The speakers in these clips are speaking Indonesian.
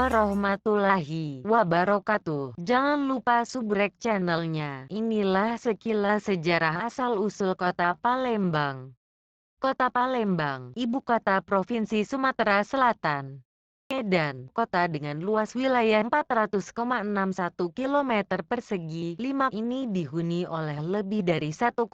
warahmatullahi wabarakatuh. Jangan lupa subrek channelnya. Inilah sekilas sejarah asal-usul kota Palembang. Kota Palembang, ibu kota Provinsi Sumatera Selatan. Medan, kota dengan luas wilayah 400,61 km persegi, ini dihuni oleh lebih dari 1,8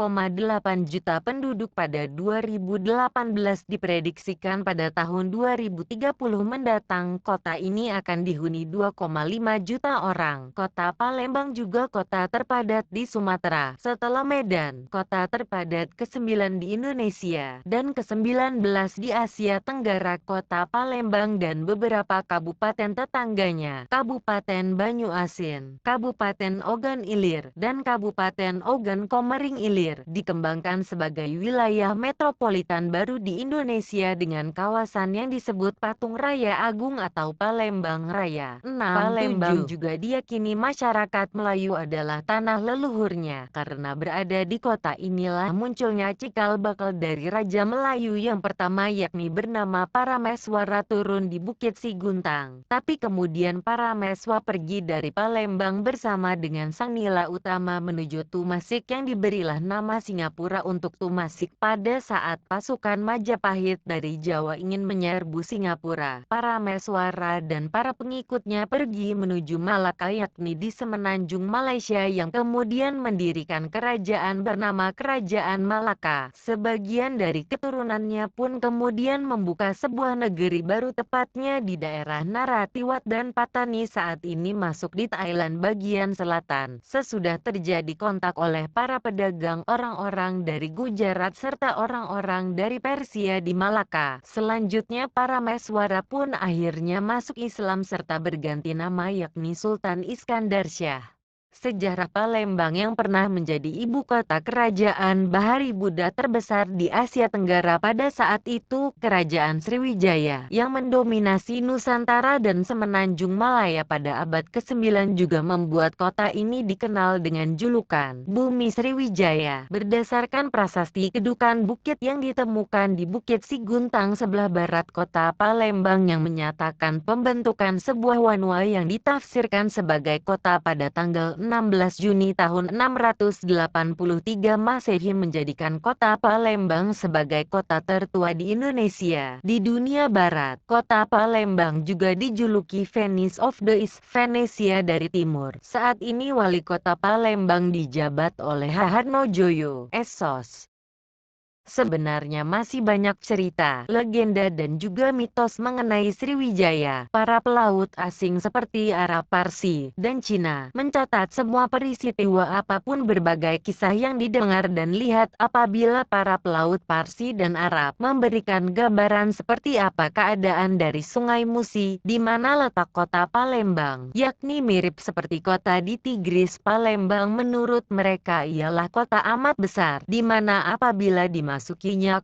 juta penduduk pada 2018. Diprediksikan pada tahun 2030 mendatang, kota ini akan dihuni 2,5 juta orang. Kota Palembang juga kota terpadat di Sumatera, setelah Medan, kota terpadat ke-9 di Indonesia, dan ke-19 di Asia Tenggara. Kota Palembang dan beberapa kabupaten tetangganya, Kabupaten Banyuasin, Kabupaten Ogan Ilir, dan Kabupaten Ogan Komering Ilir, dikembangkan sebagai wilayah metropolitan baru di Indonesia dengan kawasan yang disebut Patung Raya Agung atau Palembang Raya. 6. Palembang juga diyakini masyarakat Melayu adalah tanah leluhurnya, karena berada di kota inilah munculnya cikal bakal dari Raja Melayu yang pertama, yakni bernama Parameswara, turun di Bukit Siguntang. Tapi kemudian Parameswara pergi dari Palembang bersama dengan sang nila utama menuju Tumasik yang diberilah nama Singapura untuk Tumasik. Pada saat pasukan Majapahit dari Jawa ingin menyerbu Singapura, Parameswara dan para pengikutnya pergi menuju Malaka, yakni di semenanjung Malaysia, yang kemudian mendirikan kerajaan bernama Kerajaan Malaka. Sebagian dari keturunannya pun kemudian membuka sebuah negeri baru, tepatnya di daerah Naratiwat dan Patani, saat ini masuk di Thailand bagian selatan. Sesudah terjadi kontak oleh para pedagang, orang-orang dari Gujarat serta orang-orang dari Persia di Malaka. Selanjutnya Parameswara pun akhirnya masuk Islam serta berganti nama yakni Sultan Iskandar Syah. Sejarah Palembang yang pernah menjadi ibu kota kerajaan Bahari Buddha terbesar di Asia Tenggara pada saat itu, Kerajaan Sriwijaya, yang mendominasi Nusantara dan semenanjung Malaya pada abad ke-9 juga membuat kota ini dikenal dengan julukan Bumi Sriwijaya, berdasarkan prasasti kedukan bukit yang ditemukan di Bukit Siguntang sebelah barat kota Palembang yang menyatakan pembentukan sebuah wanua yang ditafsirkan sebagai kota pada tanggal 16 Juni tahun 683 Masehi, menjadikan kota Palembang sebagai kota tertua di Indonesia. Di dunia barat, kota Palembang juga dijuluki Venice of the East, Venesia dari Timur. Saat ini wali kota Palembang dijabat oleh Harnojoyo, Sos. Sebenarnya masih banyak cerita, legenda dan juga mitos mengenai Sriwijaya. Para pelaut asing seperti Arab, Parsi, dan Cina mencatat semua peristiwa apapun berbagai kisah yang didengar dan lihat apabila para pelaut Parsi dan Arab memberikan gambaran seperti apa keadaan dari Sungai Musi, di mana letak kota Palembang, yakni mirip seperti kota di Tigris. Palembang menurut mereka ialah kota amat besar, di mana apabila dimasukinya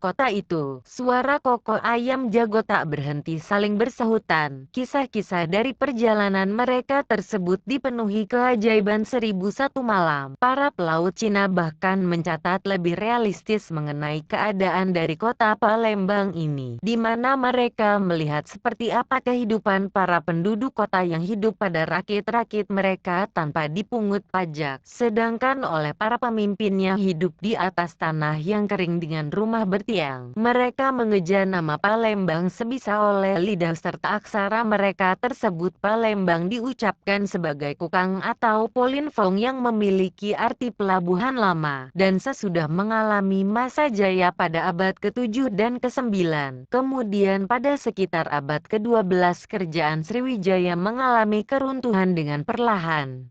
kota itu, suara kokok ayam jago tak berhenti saling bersahutan. Kisah-kisah dari perjalanan mereka tersebut dipenuhi keajaiban 1001 malam. Para pelaut Cina bahkan mencatat lebih realistis mengenai keadaan dari kota Palembang ini, di mana mereka melihat seperti apa kehidupan para penduduk kota yang hidup pada rakit-rakit mereka tanpa dipungut pajak, sedangkan oleh para pemimpinnya hidup di atas tanah yang kering dengan rumah bertiang. Mereka mengeja nama Palembang sebisa oleh lidah serta aksara mereka tersebut. Palembang diucapkan sebagai Kukang atau Polinfong yang memiliki arti pelabuhan lama, dan sesudah mengalami masa jaya pada abad ke-7 dan ke-9. Kemudian pada sekitar abad ke-12 kerajaan Sriwijaya mengalami keruntuhan dengan perlahan.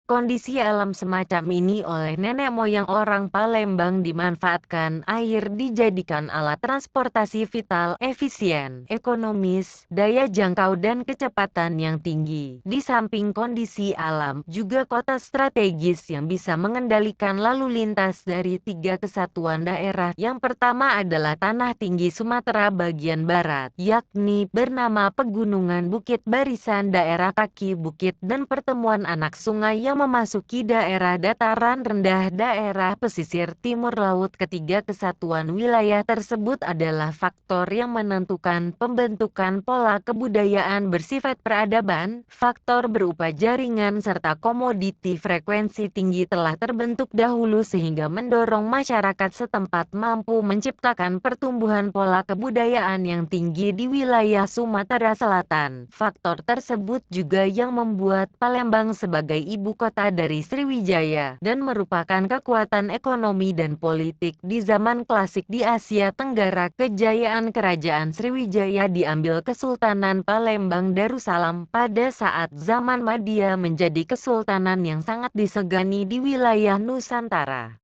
Kondisi alam semacam ini oleh nenek moyang orang Palembang dimanfaatkan air dijadikan alat transportasi vital, efisien, ekonomis, daya jangkau dan kecepatan yang tinggi. Di samping kondisi alam, juga kota strategis yang bisa mengendalikan lalu lintas dari 3 kesatuan daerah. Yang pertama adalah tanah tinggi Sumatera bagian barat, yakni bernama Pegunungan Bukit Barisan, daerah kaki bukit dan pertemuan anak sungai yang memasuki daerah dataran rendah daerah pesisir timur laut. Ketiga kesatuan wilayah tersebut adalah faktor yang menentukan pembentukan pola kebudayaan bersifat peradaban. Faktor berupa jaringan serta komoditi frekuensi tinggi telah terbentuk dahulu sehingga mendorong masyarakat setempat mampu menciptakan pertumbuhan pola kebudayaan yang tinggi di wilayah Sumatera Selatan. Faktor tersebut juga yang membuat Palembang sebagai ibu kota dari Sriwijaya dan merupakan kekuatan ekonomi dan politik di zaman klasik di Asia Tenggara. Kejayaan Kerajaan Sriwijaya diambil Kesultanan Palembang Darussalam pada saat zaman Madia menjadi kesultanan yang sangat disegani di wilayah Nusantara.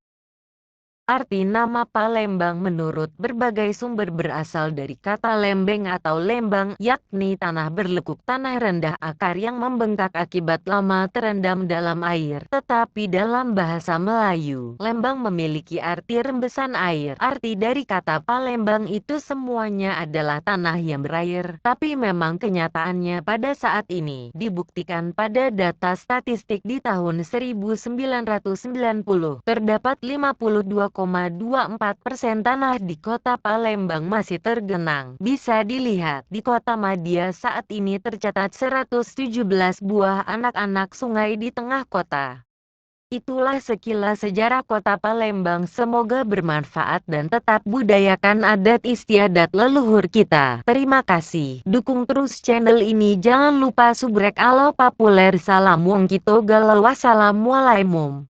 Arti nama Palembang menurut berbagai sumber berasal dari kata lembeng atau lembang, yakni tanah berlekuk, tanah rendah, akar yang membengkak akibat lama terendam dalam air. Tetapi dalam bahasa Melayu, lembang memiliki arti rembesan air. Arti dari kata Palembang itu semuanya adalah tanah yang berair. Tapi memang kenyataannya pada saat ini dibuktikan pada data statistik di tahun 1990, terdapat 52,24% tanah di kota Palembang masih tergenang. Bisa dilihat, di kota Madia saat ini tercatat 117 buah anak-anak sungai di tengah kota. Itulah sekilas sejarah kota Palembang. Semoga bermanfaat dan tetap budayakan adat istiadat leluhur kita. Terima kasih. Dukung terus channel ini. Jangan lupa subrek alo populer. Salam wong kito galau. Wassalamualaikum.